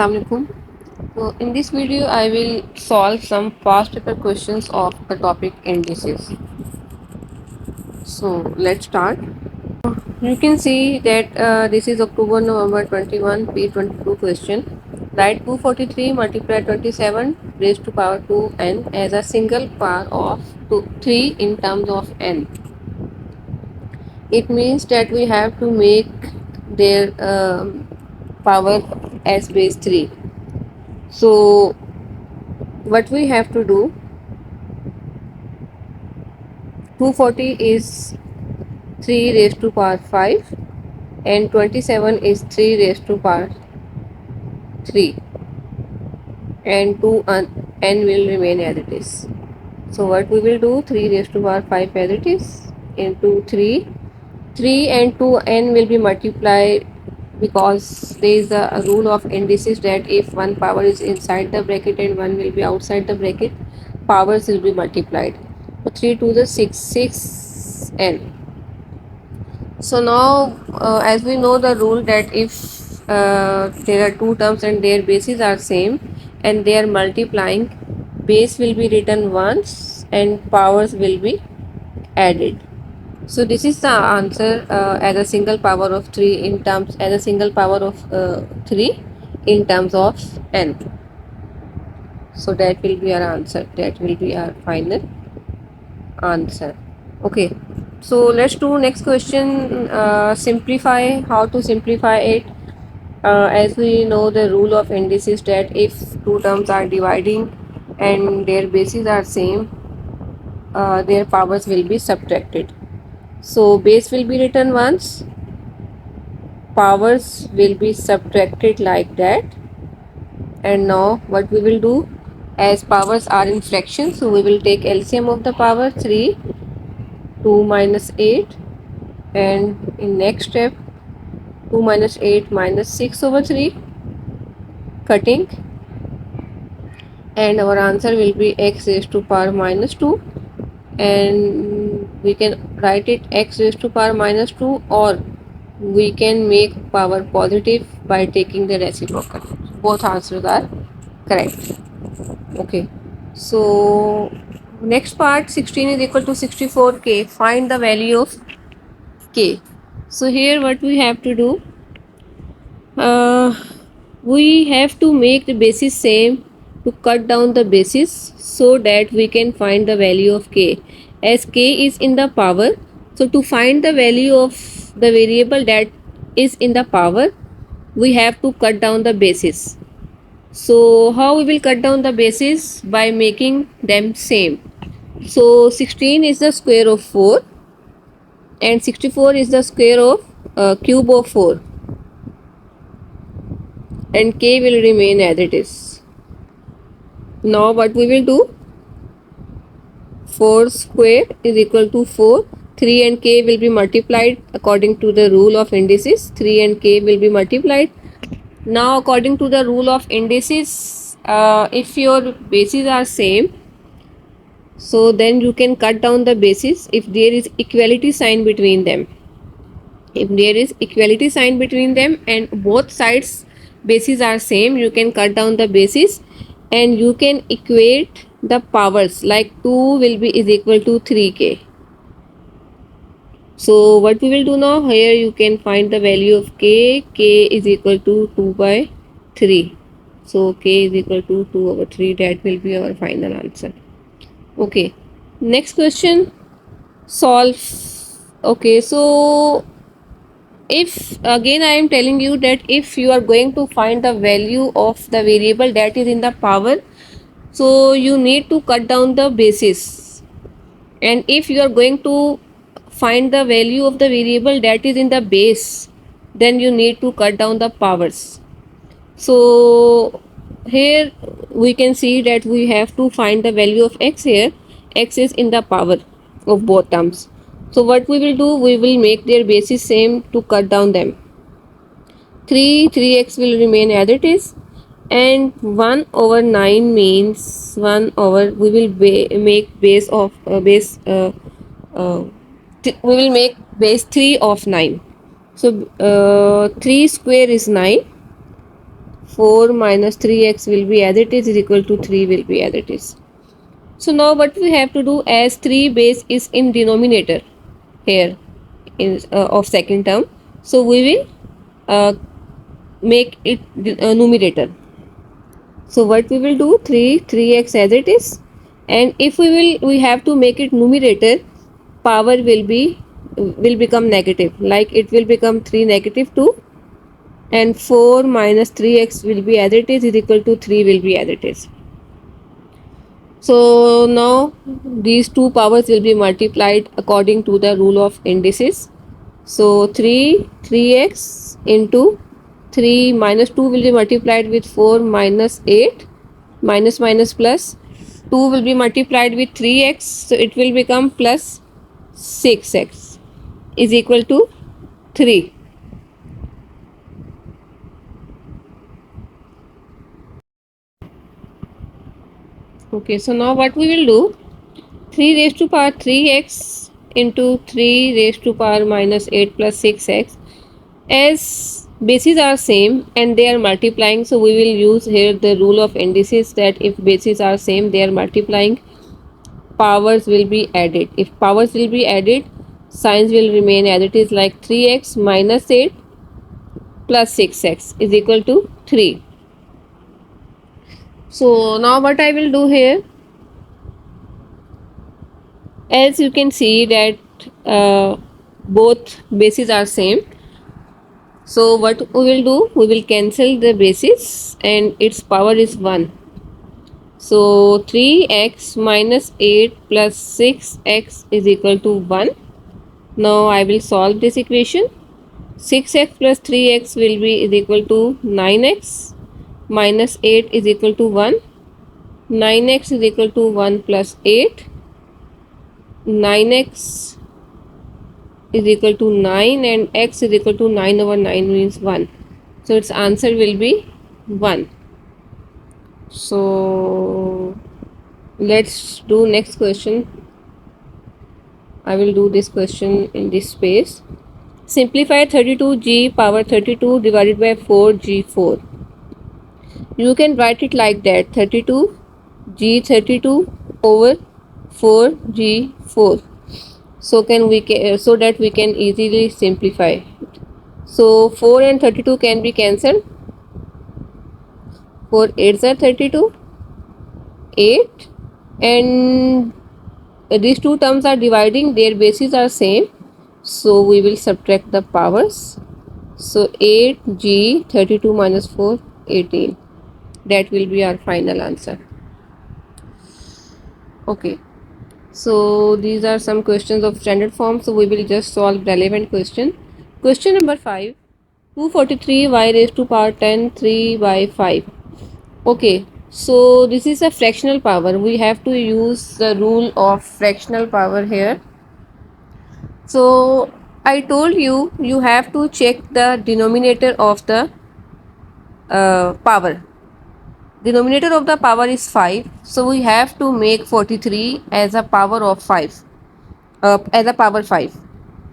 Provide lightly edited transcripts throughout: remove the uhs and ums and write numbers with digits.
Assalamu alaikum. So in this video I will solve some past paper questions of the topic indices. So let's start. You can see that this is October November 21 P22 question. Write 243 multiply 27 raised to power 2n as a single power of 3 in terms of n. It means that we have to make their power as base 3. So what we have to do, 240 is 3 raised to power 5 and 27 is 3 raised to power 3 and 2 n will remain as it is. So what we will do, 3 raised to power 5 as it is into 3 and 2 n will be multiplied, because there is a rule of indices that if one power is inside the bracket and one will be outside the bracket, powers will be multiplied. So 3 to the 6 n. So now as we know the rule that if there are two terms and their bases are same and they are multiplying, base will be written once and powers will be added. So this is the answer as a single power of 3 in terms, as a single power of 3 in terms of n. So that will be our answer, that will be our final answer. Okay, so let's do next question. Simplify. How to simplify it? As we know the rule of indices that if two terms are dividing and their bases are same, their powers will be subtracted. So base will be written once, powers will be subtracted like that. And now what we will do, as powers are in fraction, so we will take LCM of the power 3, 2 minus 8, and in next step 2 minus 8 minus 6 over 3, cutting, and our answer will be x raised to power minus 2, and we can write it x raised to power minus 2, or we can make power positive by taking the reciprocal. Both answers are correct. Okay, so next part, 16 is equal to 64k. Find the value of k. So here what we have to do, we have to make the basis same to cut down the basis so that we can find the value of k. As k is in the power, so to find the value of the variable that is in the power, we have to cut down the basis. So how we will cut down the basis? By making them same. So 16 is the square of 4 and 64 is the square of cube of 4, and k will remain as it is. Now what we will do, 4 square is equal to 4. 3 and k will be multiplied according to the rule of indices. 3 and k will be multiplied. Now according to the rule of indices, if your bases are same, so then you can cut down the basis if there is equality sign between them. If there is equality sign between them and both sides bases are same, you can cut down the basis and you can equate the powers, like 2 will be is equal to 3k. So what we will do now, here you can find the value of k. K is equal to 2 by 3. So k is equal to 2 over 3. That will be our final answer. Okay, next question, solve. Okay, so if again I am telling you that if you are going to find the value of the variable that is in the power, so you need to cut down the basis, and if you are going to find the value of the variable that is in the base, then you need to cut down the powers. So here we can see that we have to find the value of x. Here x is in the power of both terms. So what we will do, we will make their bases same to cut down them. 3x will remain as it is, and 1 over 9 means 1 over, we will make base of we will make base 3 of 9. So 3 square is 9, 4 minus 3x will be as it is equal to 3 will be as it is. So now what we have to do, as 3 base is in denominator here in of second term, so we will make it numerator. So what we will do, 3x as it is, and if we have to make it numerator, power will become negative, like it will become 3 negative 2, and 4 minus 3x will be as it is equal to 3 will be as it is. So now these two powers will be multiplied according to the rule of indices. So 3x into 3 minus 2 will be multiplied with 4 minus 8, minus minus plus 2 will be multiplied with 3x, so it will become plus 6x is equal to 3. Okay, so now what we will do, 3 raised to power 3x into 3 raised to power minus 8 plus 6x, as bases are same and they are multiplying, so we will use here the rule of indices, that if bases are same, they are multiplying, powers will be added. If powers will be added, signs will remain as it is, like 3x minus 8 plus 6x is equal to 3. So now what I will do here, as you can see that both bases are same, so what we will do, we will cancel the bases and its power is 1. So 3x minus 8 plus 6x is equal to 1. Now I will solve this equation. 6x plus 3x will be is equal to 9x, minus 8 is equal to 1. 9x is equal to 1 plus 8. 9x is equal to 9 and x is equal to 9 over 9 means 1. So its answer will be 1. So let's do next question. I will do this question in this space. Simplify 32g power 32 divided by 4g4. You can write it like that, 32g32 over 4g4. So so that we can easily simplify. So 4 and 32 can be cancelled. 4 8s are 32, 8, and these two terms are dividing, their bases are same, so we will subtract the powers. So 8g 32 minus 4 18, that will be our final answer. Okay, so these are some questions of standard form, so we will just solve relevant question. Question number 5, 243y raised to power 10 3 by 5. Okay, so this is a fractional power, we have to use the rule of fractional power here. So I told you, you have to check the denominator of the power. Denominator of the power is 5, so we have to make 43 as a power of 5, as a power 5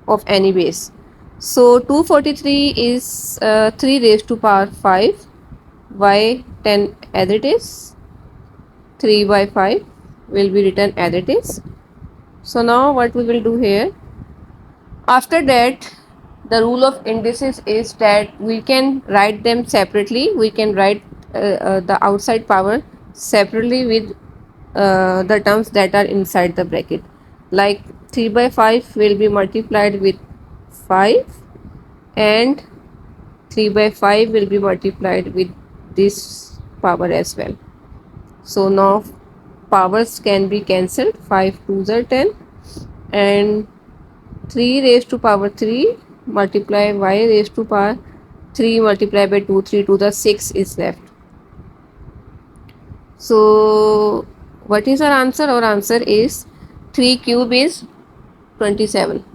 of any base. So 243 is 3 raised to power 5 by 10 as it is, 3 by 5 will be written as it is. So now what we will do here, after that, the rule of indices is that we can write them separately. We can write the outside power separately with the terms that are inside the bracket, like 3 by 5 will be multiplied with 5 and 3 by 5 will be multiplied with this power as well. So now powers can be cancelled, 5 2s are 10, and 3 raised to power 3 multiply y raised to power 3 multiplied by 2, 3 to the 6 is left. So what is our answer? Our answer is 3 cube is 27.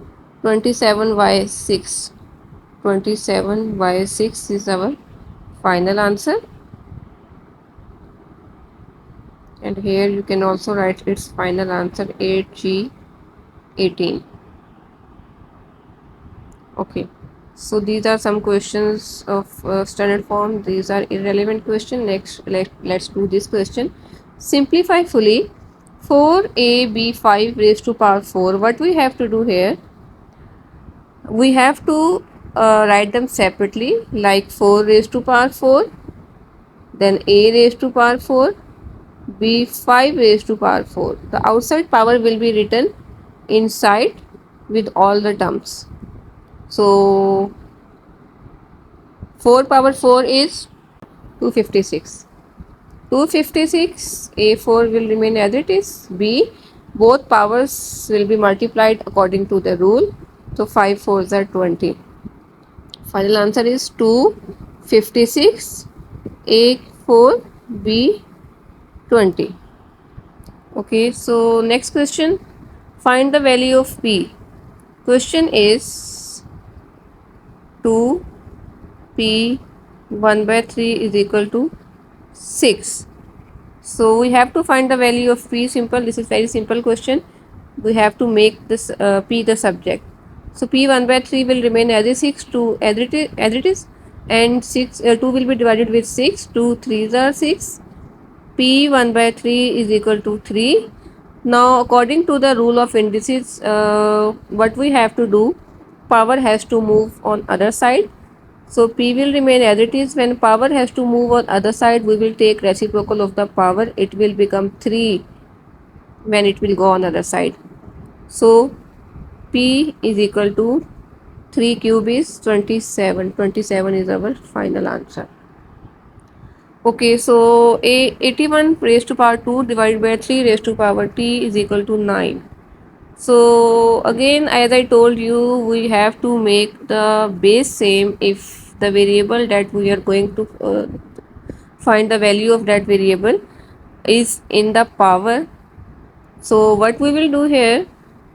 27y6. 27y6 is our final answer. And here you can also write its final answer, 8g18. Okay. So these are some questions of standard form. These are irrelevant question. Next, let's do this question. Simplify fully. 4ab 5 raised to power 4. What we have to do here? We have to write them separately, like 4 raised to power 4, then a raised to power 4, b 5 raised to power 4. The outside power will be written inside with all the terms. So 4 power 4 is 256. 256, a4 will remain as it is, b, both powers will be multiplied according to the rule. So 5 4s are 20. Final answer is 256, a4, b 20. Okay, so next question, find the value of p. Question is 2p 1 by 3 is equal to 6. So we have to find the value of p. Simple, this is very simple question. We have to make this p the subject. So p 1 by 3 will remain as is, 6 2 as it is, and 6 2 will be divided with 6, 2 3s are 6, p 1 by 3 is equal to 3. Now according to the rule of indices, what we have to do, power has to move on other side. So p will remain as it is. When power has to move on other side, we will take reciprocal of the power. It will become 3 when it will go on other side. So p is equal to 3 cube is 27. 27 is our final answer. Okay, so 81 raised to power 2 divided by 3 raised to power t is equal to 9. So again, as I told you, we have to make the base same if the variable that we are going to find the value of that variable is in the power. So what we will do here,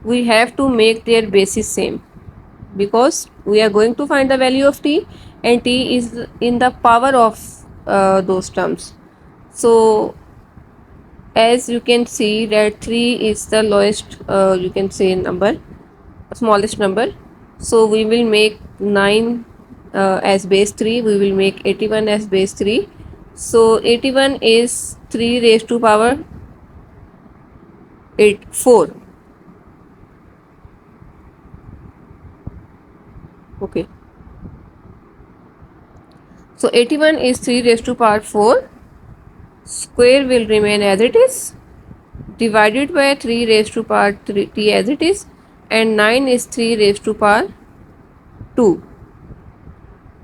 we have to make their bases same, because we are going to find the value of t and t is in the power of those terms. So as you can see that 3 is the lowest, you can say, number, smallest number. So we will make 9 as base 3, we will make 81 as base 3. So 81 is 3 raised to power 4. Okay, so 81 is 3 raised to power 4, square will remain as it is, divided by 3 raised to power 3 t as it is, and 9 is 3 raised to power 2.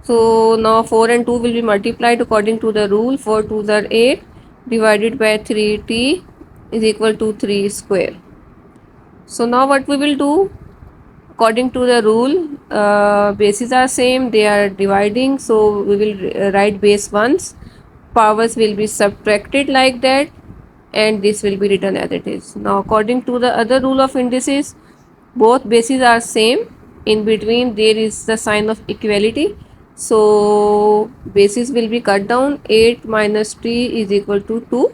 So now 4 and 2 will be multiplied according to the rule. 4 2s are 8, divided by 3t is equal to 3 square. So now what we will do, according to the rule, bases are same, they are dividing, so we will write base once, powers will be subtracted like that, and this will be written as it is. Now according to the other rule of indices, both bases are same, in between there is the sign of equality, so bases will be cut down. 8 minus t is equal to 2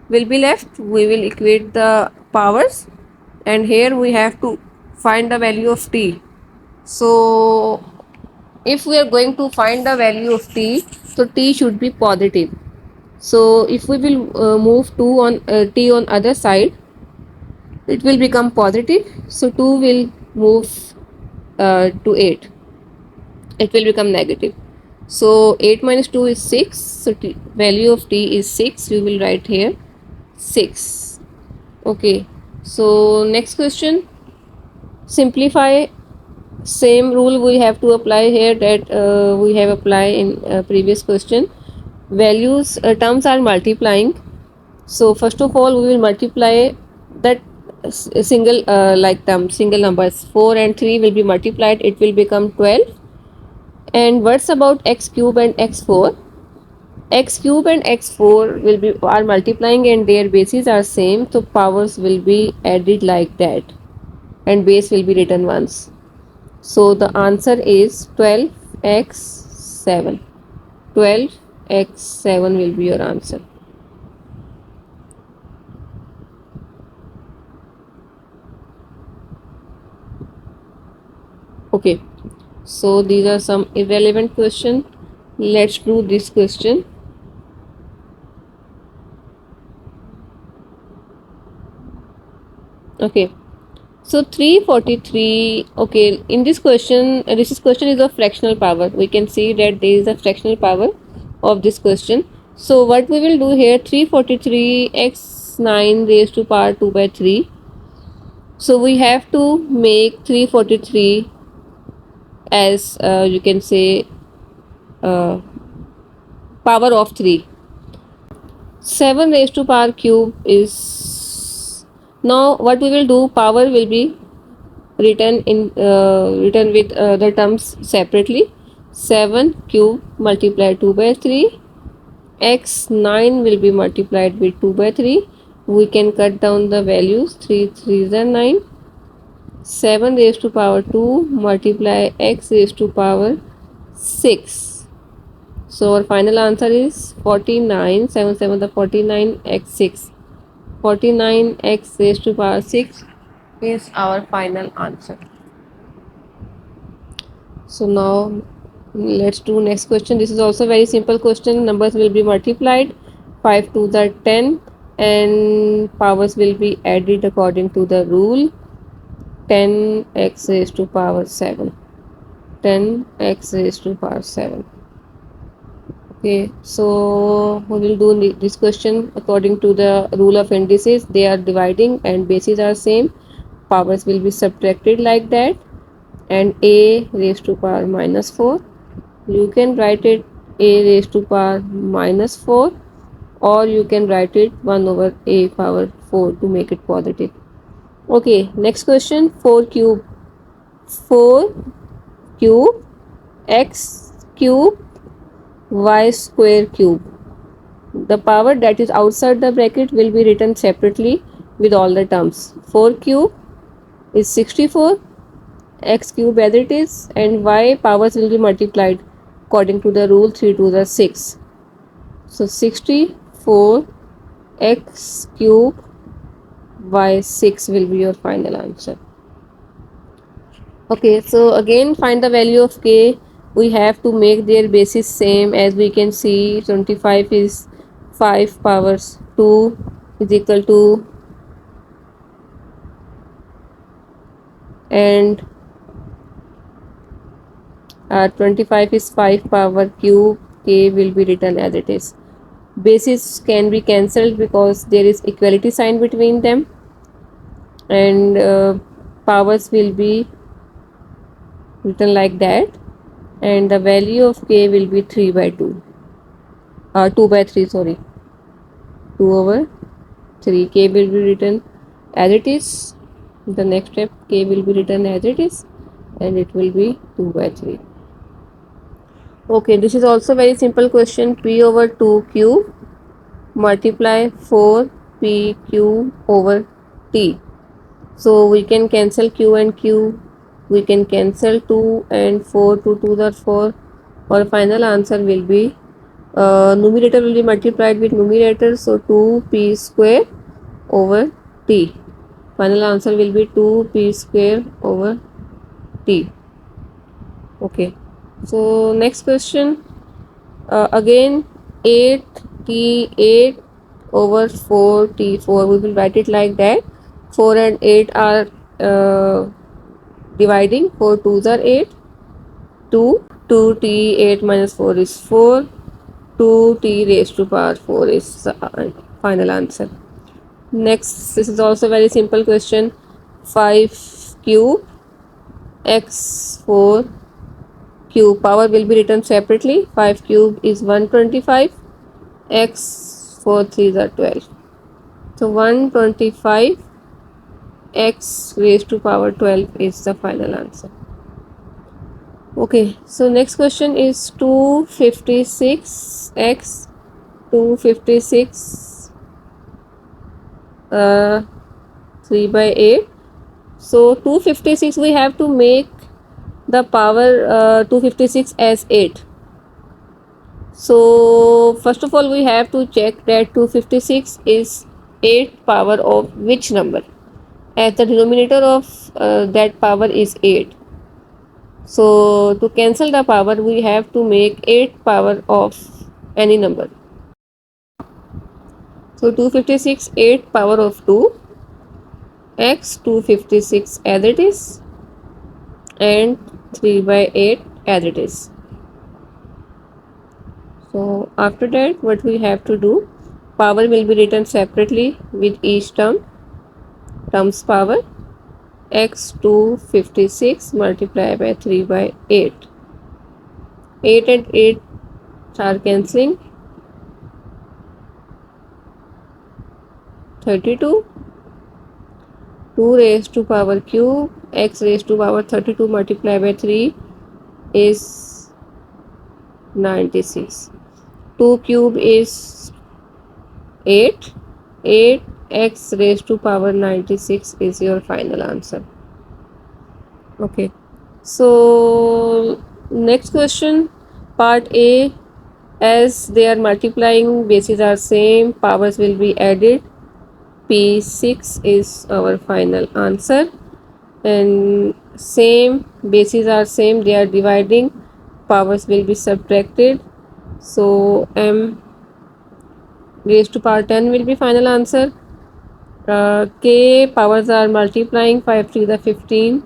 will be left. We will equate the powers, and here we have to find the value of t. So if we are going to find the value of t, so t should be positive. So if we will move 2 on t on other side, it will become positive. So 2 will move to 8, it will become negative. So 8 minus 2 is 6, so value of t is 6, we will write here 6. Okay, so next question, simplify. Same rule we have to apply here that we have applied in previous question. Values, terms are multiplying. So first of all, we will multiply that single like term, single numbers. 4 and 3 will be multiplied, it will become 12. And what's about x cube and x4? X cube and x4 will be are multiplying and their bases are same, so powers will be added like that, and base will be written once. So the answer is 12x7. 12x7 will be your answer. Okay, So these are some irrelevant question. Let's do this question. Okay, so 343. Okay, in this question, question is of fractional power. We can see that there is a fractional power of this question. So what we will do here, 343 x 9 raised to power 2 by 3. So we have to make 343 as you can say uh, power of 3. 7 raised to power cube is, now what we will do, power will be written with the terms separately. 7 cube multiplied 2 by 3, x 9 will be multiplied with 2 by 3. We can cut down the values, 3 3 are 9. 7 raised to power 2 multiply x raised to power 6. So our final answer is 49. 7 7 the 49 x 6. 49 x raised to power 6 is our final answer. So now let's do next question. This is also very simple question. Numbers will be multiplied. 5 to the 10 and powers will be added according to the rule. 10x raised to power 7. 10x raised to power 7. Okay, so we will do this question according to the rule of indices. They are dividing and bases are same. Powers will be subtracted like that, and a raised to power minus 4. You can write it a raised to power minus 4, or you can write it 1 over a power 4 to make it positive. Okay, next question, 4 cube. 4 cube x cube y square cube. The power that is outside the bracket will be written separately with all the terms. 4 cube is 64, x cube as it is, and y powers will be multiplied according to the rule 3 to the 6. So 64 x cube y 6 will be your final answer. Okay, so again find the value of k. We have to make their basis same. As we can see, 25 is 5 powers 2 is equal to, and 25 is 5 power cube. K will be written as it is. Bases can be cancelled because there is equality sign between them, and powers will be written like that, and the value of k will be 3 by 2, 2 by 3, sorry, 2 over 3. K will be written as it is. The next step, k will be written as it is, and it will be 2 by 3. Okay, this is also very simple question. P over 2 cube multiply 4 p cube over t. So we can cancel q and q. We can cancel 2 and 4. 2 are 4. Our final answer will be, numerator will be multiplied with numerator. So 2p square over t. Final answer will be 2p square over t. Okay. So next question. Again 8t8 over 4t4. We will write it like that. 4 and 8 are dividing. 4 2s are 8. 2. 2t 8 minus 4 is 4. 2t raised to power 4 is the final answer. Next, this is also very simple question. 5 cube x 4 cube. Power will be written separately. 5 cube is 125. X 4 3s are 12. So 125 x raised to power 12 is the final answer. Okay, so next question is 256 x 256 3 by 8. So 256 we have to make the power 256 as 8. So first of all we have to check that 256 is 8 power of which number, as the denominator of that power is 8. So to cancel the power, we have to make 8 power of any number. So 256, 8 power of 2, x 256 as it is, and 3 by 8 as it is. So after that, what we have to do, power will be written separately with each term's power. X 256 multiplied by 3 by 8. 8 and 8 are cancelling. 32. 2 raised to power cube, x raised to power 32 multiplied by 3 is 96. 2 cube is 8. 8 x raised to power 96 is your final answer. Okay, so next question, part A. As they are multiplying, bases are same, powers will be added. P6 is our final answer. And same, bases are same, they are dividing, powers will be subtracted. So m raised to power 10 will be final answer. K powers are multiplying, 5 3 the 15,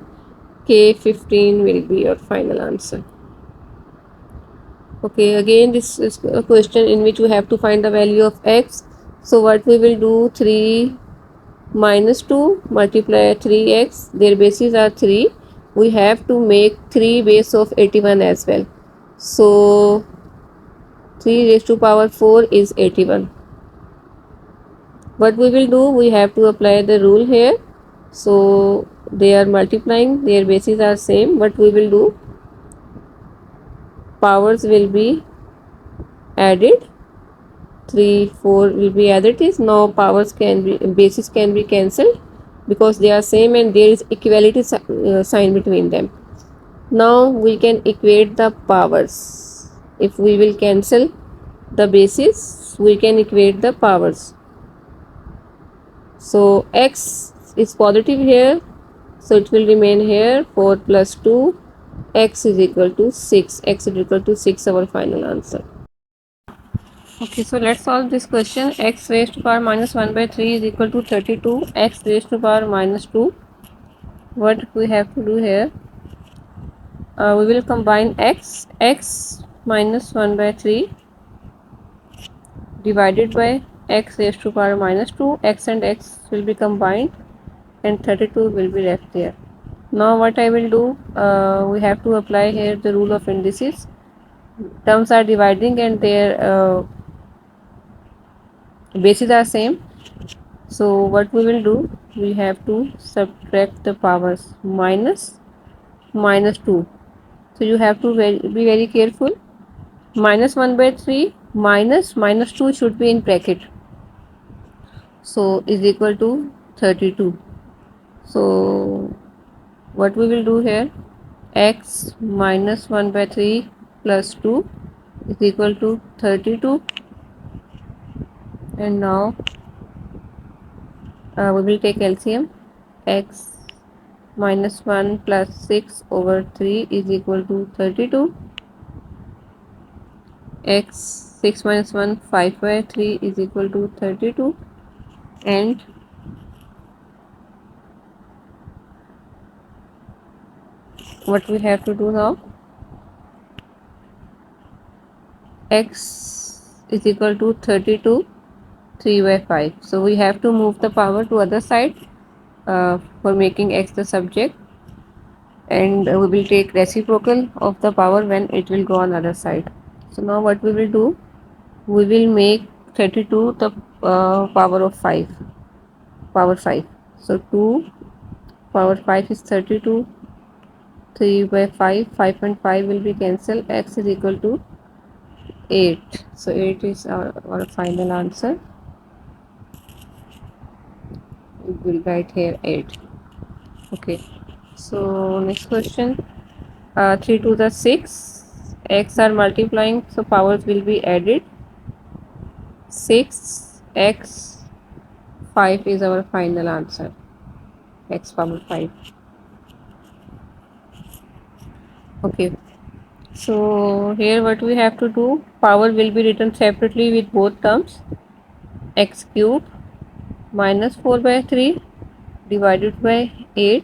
k 15 will be your final answer. Okay, again this is a question in which you have to find the value of x. So what we will do, 3 minus 2 multiply 3x, their bases are 3, we have to make 3 base of 81 as well. So 3 raised to power 4 is 81. What we will do, we have to apply the rule here. So they are multiplying, their bases are same. What we will do, powers will be added, 3 4 will be as it is. Now powers can be, bases can be cancelled because they are same and there is equality sign between them. Now we can equate the powers. If we will cancel the bases, we can equate the powers. So x is positive here, so it will remain here. 4 plus 2, x is equal to 6. X is equal to 6, our final answer. Okay, so let's solve this question. X raised to power minus 1 by 3 is equal to 32. X raised to power minus 2. What we have to do here? We will combine x minus 1 by 3 divided by x raised to power minus 2. X and x will be combined and 32 will be left there. Now what I will do, we have to apply here the rule of indices. Terms are dividing and their bases are same. So what we will do, we have to subtract the powers, minus 2. So you have to be very careful. Minus 1 by 3 minus 2 should be in bracket. So is equal to 32. So what we will do here, x minus 1 by 3 plus 2 is equal to 32. And now we will take LCM. X minus 1 plus 6 over 3 is equal to 32. X 6 minus 1, 5 by 3 is equal to 32. And what we have to do now, x is equal to 32, 3 by 5. So we have to move the power to other side for making x the subject, and we will take reciprocal of the power when it will go on other side. So now what we will do, we will make 32 the power of 5, power 5. So 2 power 5 is 32, 3 by 5, 5 and 5 will be cancelled, x is equal to 8. So 8 is our final answer. We will write here 8. Okay, so next question, 3 to the 6, x are multiplying, so powers will be added. 6 x 5 is our final answer, x power 5. Okay, so here what we have to do, power will be written separately with both terms. X cube minus 4 by 3 divided by 8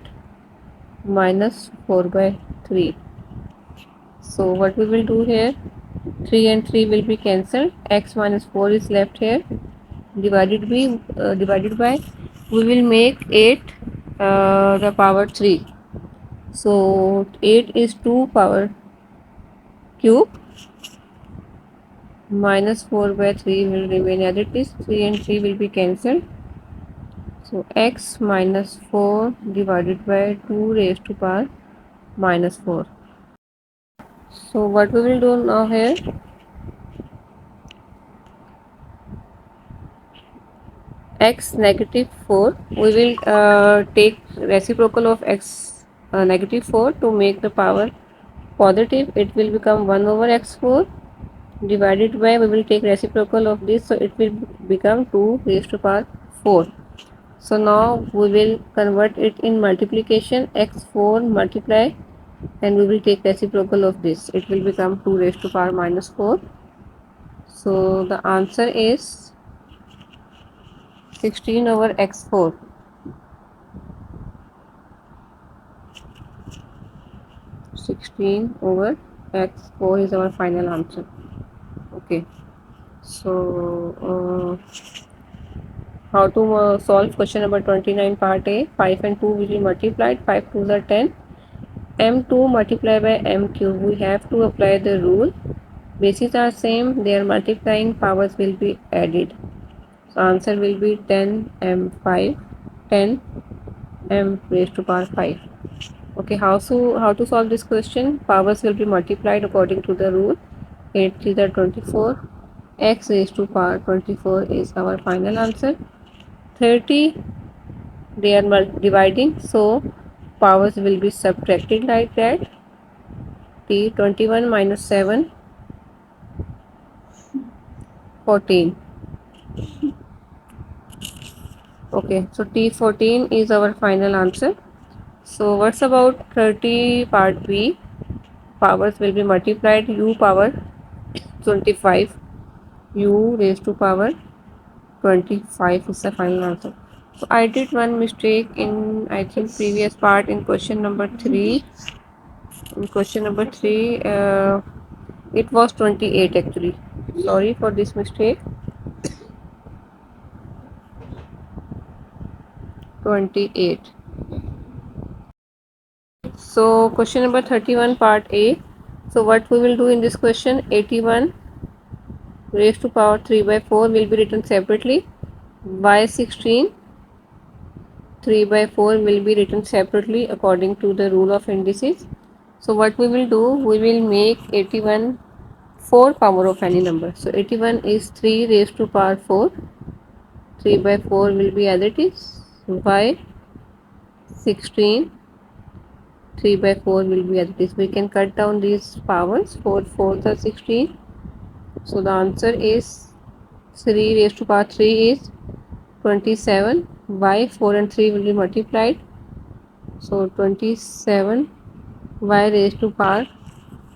minus 4 by 3. So what we will do here, 3 and 3 will be cancelled, x minus 4 is left here, divided by, we will make 8 the power 3. So 8 is 2 power cube, minus 4 by 3 will remain as it is, 3 and 3 will be cancelled. So x minus 4 divided by 2 raised to power minus 4. So what we will do now here, x negative 4, we will take reciprocal of x negative 4 to make the power positive. It will become 1 over x4 divided by, we will take reciprocal of this, so it will become 2 raised to power 4. So now we will convert it in multiplication, x4 multiply, and we will take reciprocal of this, it will become 2 raised to power minus 4. So the answer is 16 over x4. 16 over x4 is our final answer. Okay, so how to solve question number 29 part A. 5 and 2 will be multiplied, 5 2s are 10, m2 multiplied by m cube, we have to apply the rule, bases are same, their multiplying powers will be added, so answer will be 10 m5, 10 m raised to power 5. Okay, how to solve this question, powers will be multiplied according to the rule, 8 3 are 24, x raised to power 24 is our final answer. 30, they are dividing, so powers will be subtracted like that, t 21 minus 7 14. Okay, so t14 is our final answer. So what's about 30 part B, powers will be multiplied, u power 25, u raised to power 25 is the final answer. So I did one mistake in, I think, previous part in question number 3. In question number 3, it was 28 actually. Sorry for this mistake. 28. So question number 31 part A. So what we will do in this question, 81 raised to power 3 by 4 will be written separately. Y 16 3 by 4 will be written separately according to the rule of indices. So what we will do, we will make 81 4 power of any number. So 81 is 3 raised to power 4. 3 by 4 will be as it is. Y 16 3 by 4 will be as it is. We can cut down these powers. 4 4s are 16. So the answer is 3 raised to power 3 is 27. Y 4 and 3 will be multiplied. So 27 y raised to power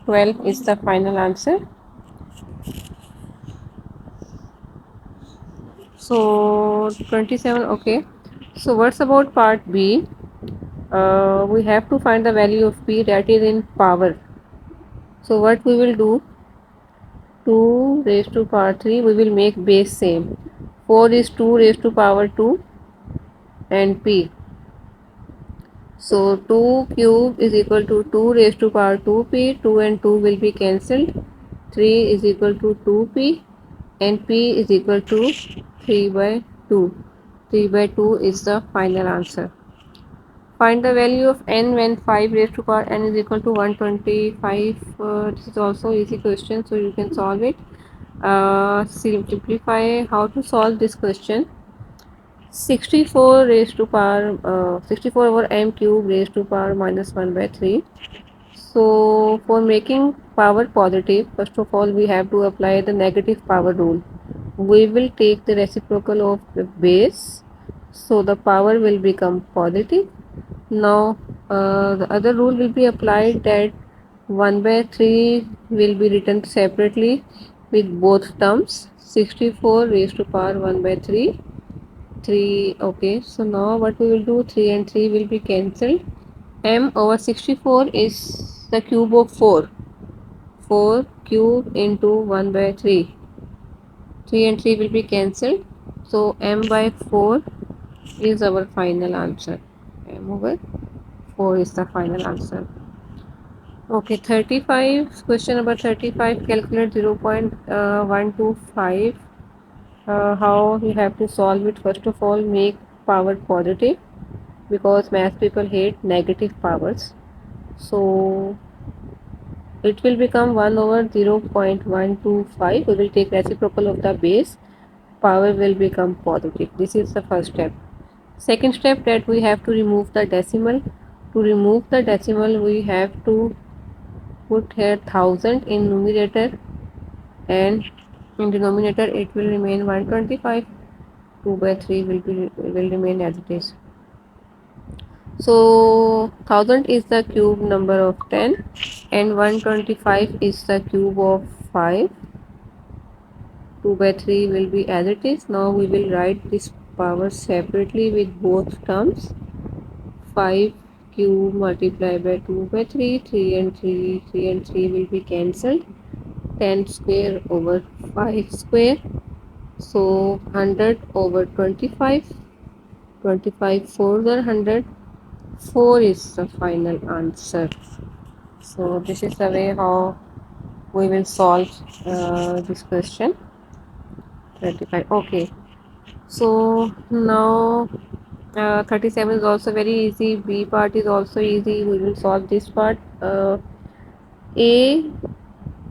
12 is the final answer. So 27. Okay, so what's about part B? We have to find the value of p, that is in power. So what we will do, 2 raised to power 3, we will make base same. 4 is 2 raised to power 2 and p. So 2 cube is equal to 2 raised to power 2p, 2 and 2 will be cancelled, 3 is equal to 2p and p is equal to 3 by 2. 3 by 2 is the final answer. Find the value of n when 5 raised to power n is equal to 125. This is also easy question, so you can solve it. Simplify how to solve this question. 64 raised to power 64 over m cube raised to power minus 1 by 3. So for making power positive, first of all we have to apply the negative power rule. We will take the reciprocal of the base, so the power will become positive. Now the other rule will be applied, that 1 by 3 will be written separately with both terms. 64 raised to power 1 by 3. 3. Okay, so now what we will do, 3 and 3 will be cancelled. M over 64 is the cube of 4. 4 cube into 1 by 3. 3 and 3 will be cancelled. So m by 4 is our final answer. M over 4 is the final answer. Okay, 35. Question number 35. Calculate 0.125. How you have to solve it? First of all, make power positive because math people hate negative powers. So it will become 1 over 0.125. We will take reciprocal of the base. Power will become positive. This is the first step. Second step, that we have to remove the decimal. To remove the decimal, we have to put here 1000 in numerator, and in denominator it will remain 125. 2 by 3 will remain as it is. So 1000 is the cube number of 10 and 125 is the cube of 5. 2 by 3 will be as it is. Now we will write this power separately with both terms. 5 cube multiplied by 2 by 3. 3 and 3, 3 and 3 will be cancelled. 10 square over 5 square. So 100 over 25. 25 4 are 100. 4 is the final answer. So this is the way how we will solve this question. 35. Okay. So now 37 is also very easy. B part is also easy. We will solve this part. A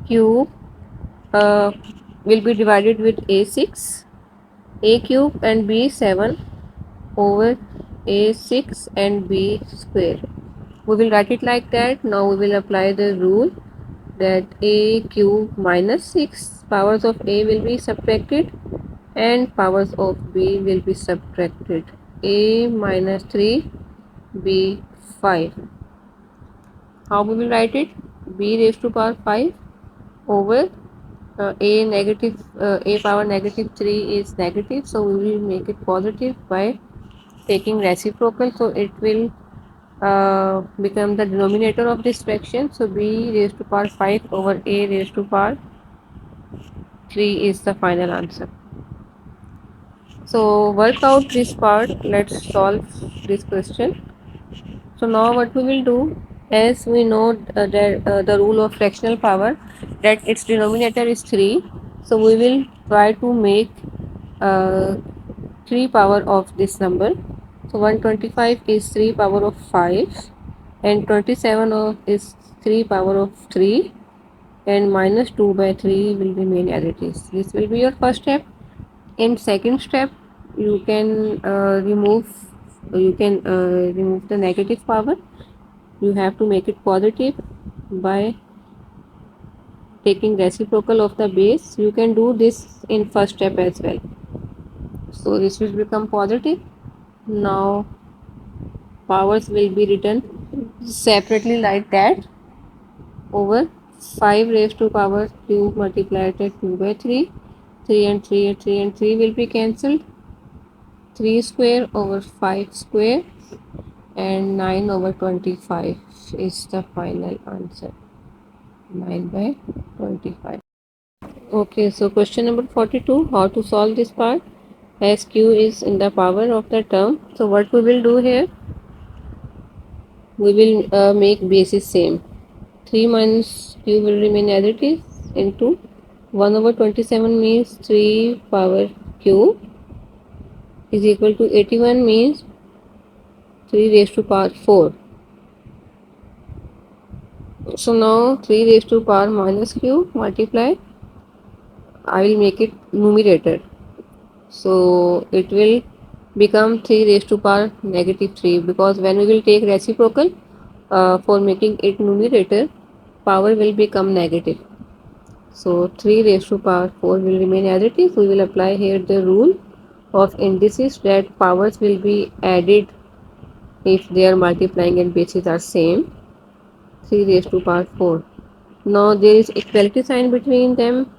cube uh, will be divided with A6. A cube and B7 over A6 and B square. We will write it like that. Now we will apply the rule that A cube minus 6 powers of A will be subtracted and powers of B will be subtracted. A minus 3, B 5. How we will write it? B raised to power 5 over A power negative 3 is negative, so we will make it positive by taking reciprocal, so it will become the denominator of this fraction. So B raised to power 5 over A raised to power 3 is the final answer. So work out this part. Let's solve this question. So now what we will do, as we know that the rule of fractional power, that its denominator is 3. So we will try to make uh, 3 power of this number. So 125 is 3 power of 5 and 27 is 3 power of 3 and minus 2 by 3 will remain as it is. This will be your first step. In second step, you can remove the negative power. You have to make it positive by taking reciprocal of the base. You can do this in first step as well. So this will become positive. Now powers will be written separately like that over 5 raised to power cube multiplied by 2 by 3. 3 and 3 and 3 and 3 will be cancelled. 3 square over 5 square and 9 over 25 is the final answer. 9 by 25. Okay, so question number 42, how to solve this part, as q is in the power of the term. So what we will do here, we will make bases same. 3 minus q will remain as it is into 1 over 27 means 3 power q is equal to 81 means 3 raised to power 4. So now 3 raised to power minus q multiply, I will make it numerator. So it will become 3 raised to power negative 3, because when we will take reciprocal for making it numerator, power will become negative. So 3 raised to power 4 will remain as it is. We will apply here the rule of indices that powers will be added if their multiplying and bases are same. 3 raised to power 4. Now there is equality sign between them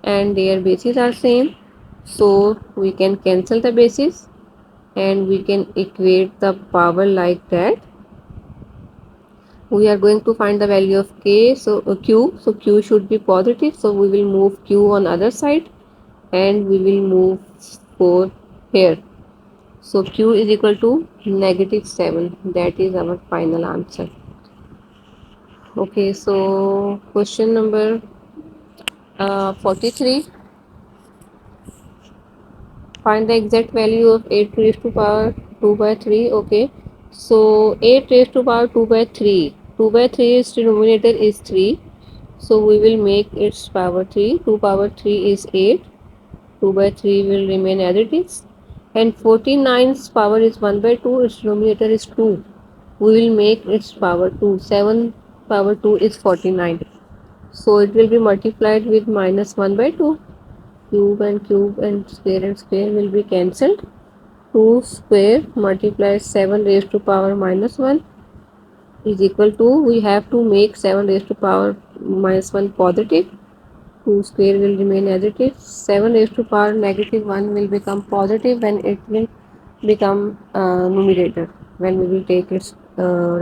and their bases are same, so we can cancel the bases and we can equate the power like that. We are going to find the value of k, so q, so q should be positive, so we will move q on other side and we will move 4 here. So q is equal to -7. That is our final answer. Okay, so question number 43. Find the exact value of 8 raised to power 2 by 3. Okay, so 8 raised to power 2 by 3. 2 by 3 is denominator is 3. So we will make its power 3. 2 power 3 is 8. 2 by 3 will remain as it is. And 49's power is 1 by 2. Its denominator is 2. We will make its power 2. 7 power 2 is 49. So it will be multiplied with minus 1 by 2. Cube and square will be cancelled. 2 square multiplied 7 raised to power minus 1 is equal to, we have to make 7 raised to power minus 1 positive. 2 square will remain as it is. 7 raised to power -1 will become positive when it will become numerator, when we will take its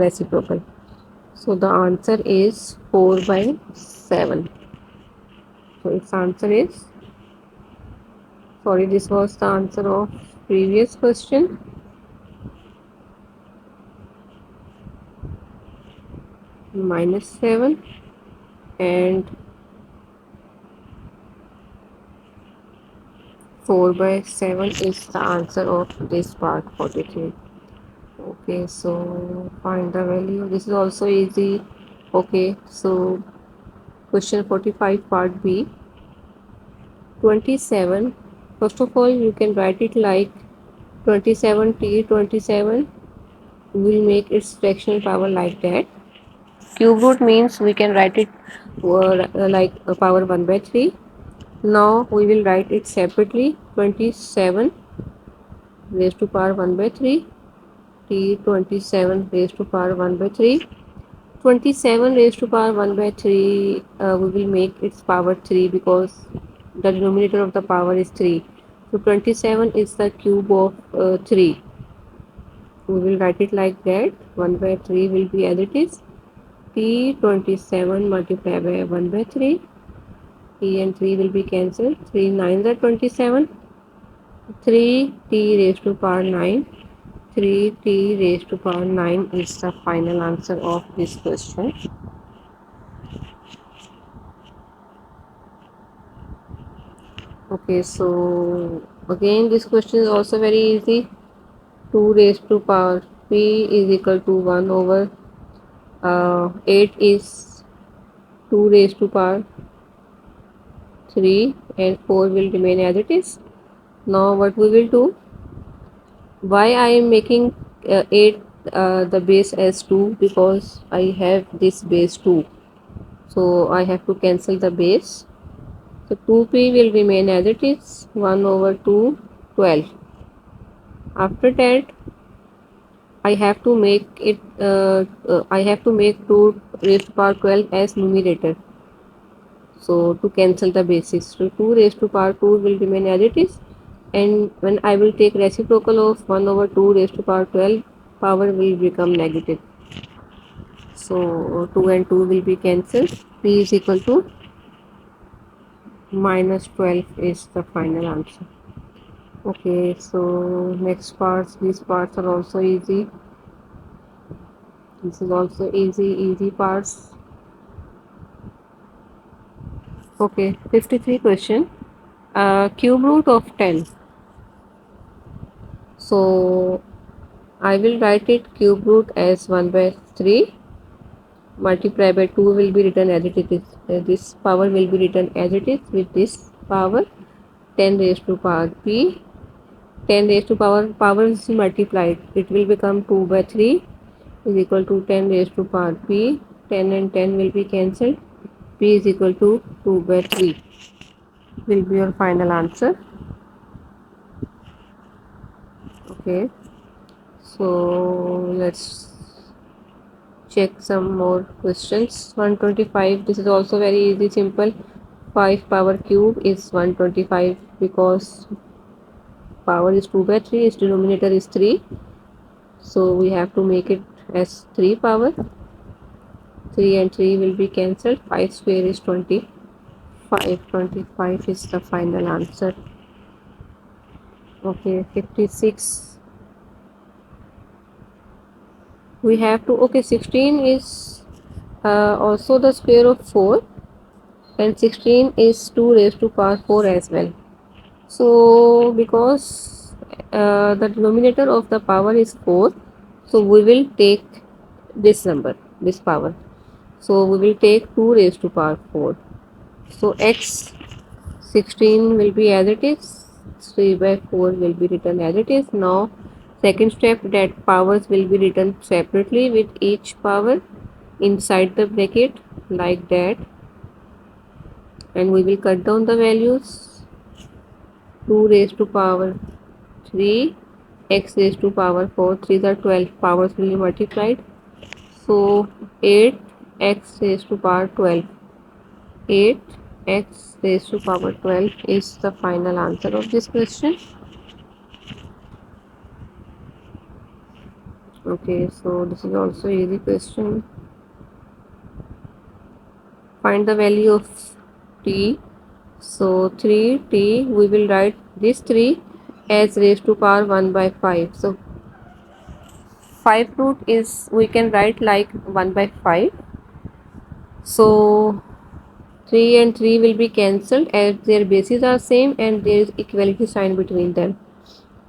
reciprocal. So the answer is 4 by 7. So its answer is, sorry, this was the answer of previous question. -7 and 4 by 7 is the answer of this part 43. Okay, so find the value. This is also easy. Okay, so question 45 part B. 27. First of all, you can write it like 27t 27. We'll make its fractional power like that. Cube root means we can write it like power 1 by 3. Now we will write it separately. 27 raised to power 1 by 3. T 27 raised to power 1 by 3. 27 raised to power 1 by 3, we will make its power 3 because the denominator of the power is 3. So 27 is the cube of 3. We will write it like that. 1 by 3 will be as it is. T 27 multiplied by 1 by 3. T and 3 will be cancelled. 3 9 are 27. 3t raised to power 9. 3t raised to power 9 is the final answer of this question. Okay, so again this question is also very easy. 2 raised to power p is equal to 1 over 8 is 2 raised to power 3 and 4 will remain as it is. Now what we will do, why I am making 8 the base as 2, because I have this base 2, so I have to cancel the base. So 2p will remain as it is, 1 over 2 12. After that I have to make it I have to make 2 raised to power 12 as numerator, so to cancel the basis. So 2 raised to power 2 will remain as it is, and when I will take reciprocal of 1 over 2 raised to power 12, power will become negative. So 2 and 2 will be cancelled. P is equal to -12 is the final answer. Okay, so next parts, these parts are also easy. This is also easy parts. Okay, 53 question. Cube root of 10. So I will write it cube root as 1 by 3 multiplied by 2 will be written as it is. This power will be written as it is with this power. 10 raised to power p. 10 raised to power is multiplied. It will become 2 by 3 is equal to 10 raised to power p. 10 and 10 will be cancelled. P is equal to 2 by 3 will be your final answer. Okay, so let's check some more questions. 125, this is also very easy, simple. 5 power cube is 125 because power is 2 by 3, its denominator is 3, so we have to make it as 3 power. 3 and 3 will be cancelled. 5 square is 25. 25 is the final answer. Okay, 56. We have to, okay, 16 is also the square of 4, and 16 is 2 raised to power 4 as well. So because the denominator of the power is 4, so we will take this number, this power. So we will take 2 raised to power 4. So x 16 will be as it is, 3 by 4 will be written as it is. Now second step, that powers will be written separately with each power inside the bracket like that, and we will cut down the values. 2 raised to power 3, x raised to power 4, 3 are 12, powers will be multiplied. So 8 x raised to power 12, 8 x raised to power 12 is the final answer of this question. Okay, so this is also easy question. Find the value of t. So 3t, we will write this 3 as raised to power 1 by 5. So 5 root is, we can write like 1 by 5. So 3 and 3 will be cancelled as their bases are same and there is equality sign between them.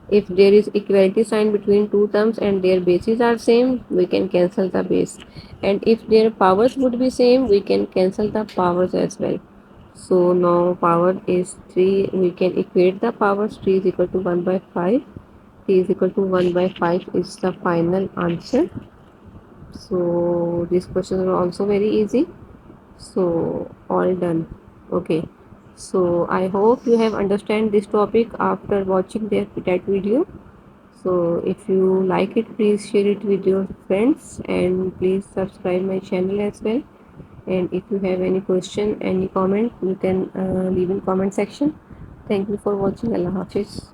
If there is equality sign between two terms and their bases are same, we can cancel the base. And if their powers would be same, we can cancel the powers as well. So now power is 3, we can equate the powers. 3 is equal to 1 by 5. T is equal to 1 by 5 is the final answer. So these questions are also very easy. So all done. Okay, so I hope you have understand this topic after watching that video. So if you like it, please share it with your friends and please subscribe my channel as well. And if you have any question, any comment, you can leave in comment section. Thank you for watching. Allah Hafiz.